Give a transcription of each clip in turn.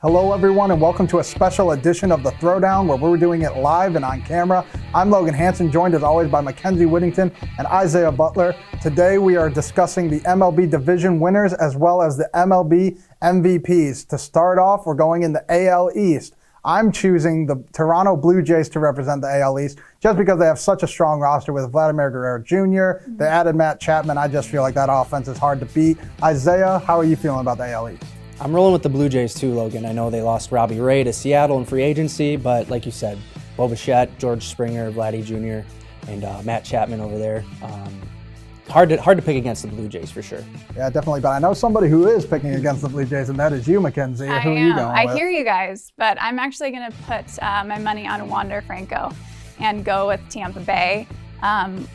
Hello everyone and welcome to a special edition of The Throwdown where we're doing it live and on camera. I'm Logan Hanson, joined as always by McKenzie, Whittington, and Isaiah Butler. Today we are discussing the MLB division winners as well as the MLB MVPs. To start off, we're going in the AL East. I'm choosing the Toronto Blue Jays to represent the AL East just because they have such a strong roster with Vladimir Guerrero Jr. They added Matt Chapman. I just feel like that offense is hard to beat. Isaiah, how are you feeling about the AL East? I'm rolling with the Blue Jays too, Logan. I know they lost Robbie Ray to Seattle in free agency, but like you said, Bo Bichette, George Springer, Vladdy Jr., and Matt Chapman over there. Hard to pick against the Blue Jays for sure. Yeah, definitely. But I know somebody who is picking against the Blue Jays, and that is you, McKenzie. Who are you going with? I hear you guys, but I'm actually going to put my money on Wander Franco and go with Tampa Bay.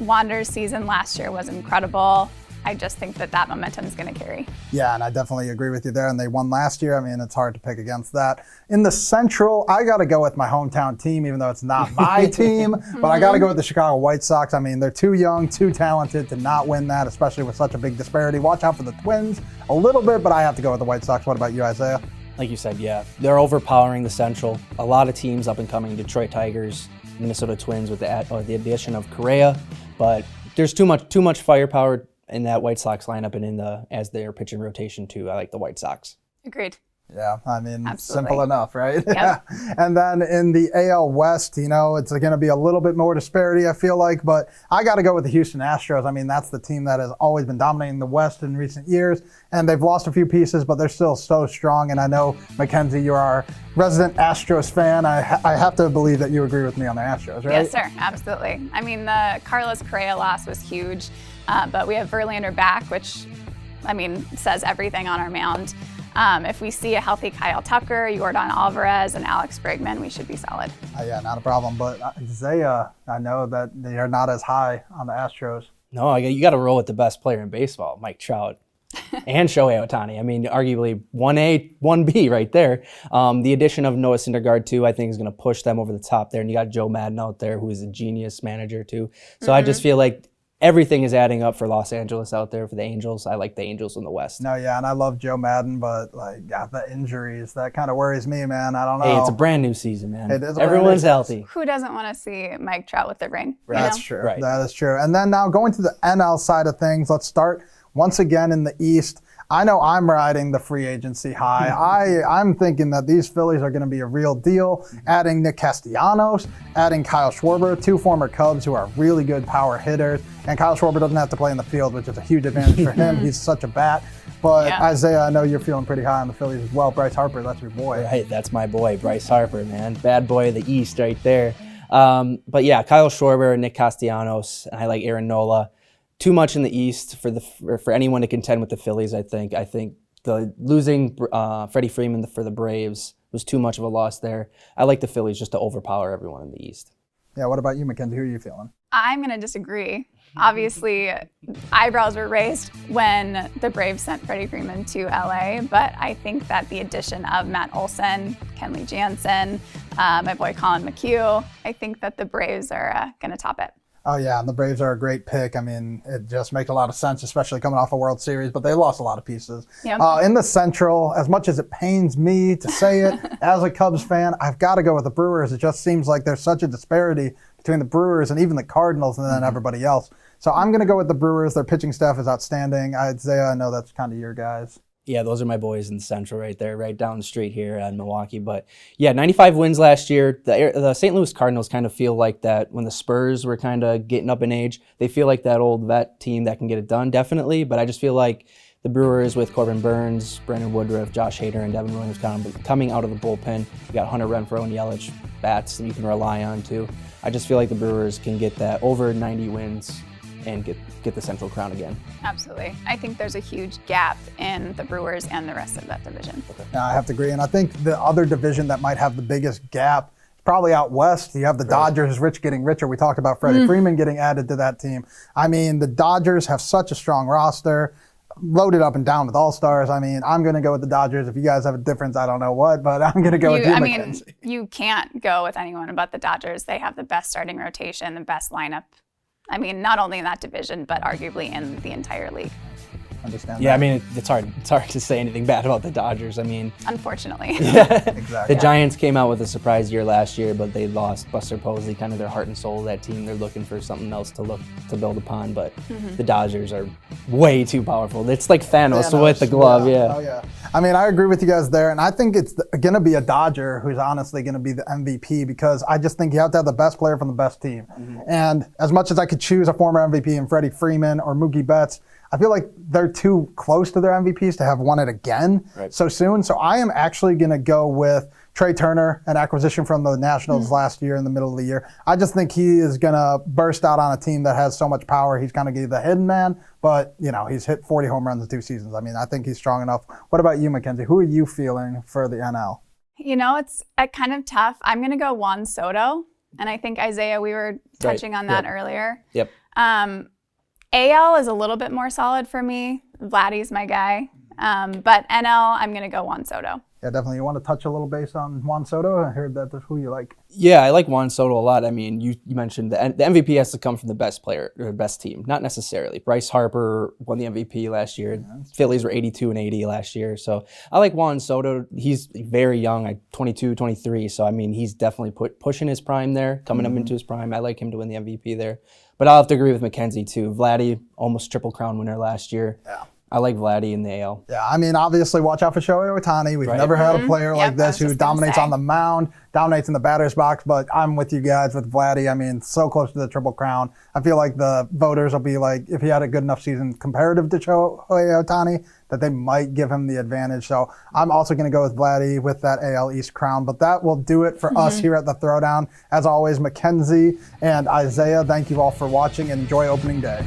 Wander's season last year was incredible. I just think that momentum is going to carry. Yeah, and I definitely agree with you there. And they won last year. I mean, it's hard to pick against that. In the Central, I got to go with my hometown team, even though it's not my team. But I got to go with the Chicago White Sox. I mean, they're too young, too talented to not win that, especially with such a big disparity. Watch out for the Twins a little bit, but I have to go with the White Sox. What about you, Isaiah? Like you said, yeah, they're overpowering the Central. A lot of teams up and coming: Detroit Tigers, Minnesota Twins with the addition of Correa. But there's too much firepower in that White Sox lineup and as their pitching rotation too. I like the White Sox. Agreed. Yeah, I mean, Absolutely. Simple enough, right? Yep. Yeah. And then in the AL West, you know, it's going to be a little bit more disparity, I feel like, but I got to go with the Houston Astros. I mean, that's the team that has always been dominating the West in recent years, and they've lost a few pieces, but they're still so strong. And I know, McKenzie, you're our resident Astros fan. I have to believe that you agree with me on the Astros, right? Yes, sir. Absolutely. I mean, the Carlos Correa loss was huge, but we have Verlander back, which, I mean, says everything on our mound. If we see a healthy Kyle Tucker, Yordan Alvarez, and Alex Bregman, we should be solid. Yeah, not a problem. But Isaiah, I know that they are not as high on the Astros. No, you got to roll with the best player in baseball, Mike Trout, and Shohei Ohtani. I mean, arguably 1A, 1B right there. The addition of Noah Syndergaard too, I think, is going to push them over the top there. And you got Joe Madden out there, who is a genius manager too. So I just feel like everything is adding up for Los Angeles out there for the Angels. I like the Angels in the West. No, yeah, and I love Joe Madden, but like, got the injuries. That kind of worries me, man. I don't know. Hey, it's a brand new season, man. It is Everyone's healthy. Who doesn't want to see Mike Trout with the ring? That's true. Right. That is true. And then now going to the NL side of things, let's start once again in the East. I know I'm riding the free agency high. I'm thinking that these Phillies are going to be a real deal. Adding Nick Castellanos, adding Kyle Schwarber, two former Cubs who are really good power hitters. And Kyle Schwarber doesn't have to play in the field, which is a huge advantage for him. He's such a bat. But yeah. Isaiah, I know you're feeling pretty high on the Phillies as well. Bryce Harper, that's your boy. Right, that's my boy, Bryce Harper, man. Bad boy of the East right there. But yeah, Kyle Schwarber, Nick Castellanos, and I like Aaron Nola. Too much in the East for anyone to contend with the Phillies, I think. I think the losing Freddie Freeman for the Braves was too much of a loss there. I like the Phillies just to overpower everyone in the East. Yeah, what about you, McKenzie? Who are you feeling? I'm going to disagree. Obviously, eyebrows were raised when the Braves sent Freddie Freeman to LA, but I think that the addition of Matt Olson, Kenley Jansen, my boy Colin McHugh, I think that the Braves are going to top it. Oh, yeah, and the Braves are a great pick. I mean, it just makes a lot of sense, especially coming off a World Series, but they lost a lot of pieces. Yep. In the Central, as much as it pains me to say it, as a Cubs fan, I've got to go with the Brewers. It just seems like there's such a disparity between the Brewers and even the Cardinals and then everybody else. So I'm going to go with the Brewers. Their pitching staff is outstanding. Isaiah, I know that's kind of your guys. Yeah, those are my boys in the Central right there, right down the street here in Milwaukee. But yeah, 95 wins last year. The St. Louis Cardinals kind of feel like that when the Spurs were kind of getting up in age. They feel like that old vet team that can get it done, definitely. But I just feel like the Brewers with Corbin Burns, Brandon Woodruff, Josh Hader, and Devin Williams coming out of the bullpen. You got Hunter Renfroe and Yelich bats that you can rely on too. I just feel like the Brewers can get that over 90 wins and get the Central crown again. Absolutely. I think there's a huge gap in the Brewers and the rest of that division. Yeah, I have to agree. And I think the other division that might have the biggest gap is probably out west. You have the Dodgers getting richer. We talked about Freddie Freeman getting added to that team. I mean, the Dodgers have such a strong roster, loaded up and down with all-stars. I mean, I'm going to go with the Dodgers. If you guys have a difference, I don't know what, but I'm going to go with you, McKenzie. You can't go with anyone but the Dodgers. They have the best starting rotation, the best lineup. I mean, not only in that division, but arguably in the entire league. understand Yeah, that. I mean, it's hard to say anything bad about the Dodgers. I mean, Unfortunately. Exactly. the Giants came out with a surprise year last year, but they lost Buster Posey, kind of their heart and soul of that team. They're looking for something else to build upon, but the Dodgers are way too powerful. It's like Thanos with the glove, Oh, yeah. I mean, I agree with you guys there, and I think it's going to be a Dodger who's honestly going to be the MVP because I just think you have to have the best player from the best team. And as much as I could choose a former MVP in Freddie Freeman or Mookie Betts, I feel like they're too close to their MVPs to have won it again so soon. So I am actually going to go with Trey Turner, an acquisition from the Nationals last year in the middle of the year. I just think he is going to burst out on a team that has so much power. He's kind of the hidden man, but he's hit 40 home runs in 2 seasons. I mean, I think he's strong enough. What about you, McKenzie? Who are you feeling for the NL? It's kind of tough. I'm going to go Juan Soto, and I think Isaiah, we were touching on that earlier. Yep. AL is a little bit more solid for me. Vladdy's my guy. But NL, I'm going to go Juan Soto. Yeah, definitely. You want to touch a little base on Juan Soto? I heard that's who you like. Yeah, I like Juan Soto a lot. I mean, you mentioned the MVP has to come from the best player or best team, not necessarily. Bryce Harper won the MVP last year. Phillies were 82-80 last year. So I like Juan Soto. He's very young, 22, 23. So, I mean, he's definitely pushing his prime there, coming up into his prime. I like him to win the MVP there. But I'll have to agree with McKenzie, too. Vladdy, almost Triple Crown winner last year. Yeah. I like Vladdy in the AL. Yeah, I mean, obviously, watch out for Shohei Ohtani. We've never had a player like this who dominates on the mound, dominates in the batter's box, but I'm with you guys with Vladdy. I mean, so close to the Triple Crown. I feel like the voters will be like, if he had a good enough season comparative to Shohei Ohtani, that they might give him the advantage. So I'm also going to go with Vladdy with that AL East crown. But that will do it for us here at the Throwdown. As always, McKenzie and Isaiah, thank you all for watching and enjoy opening day.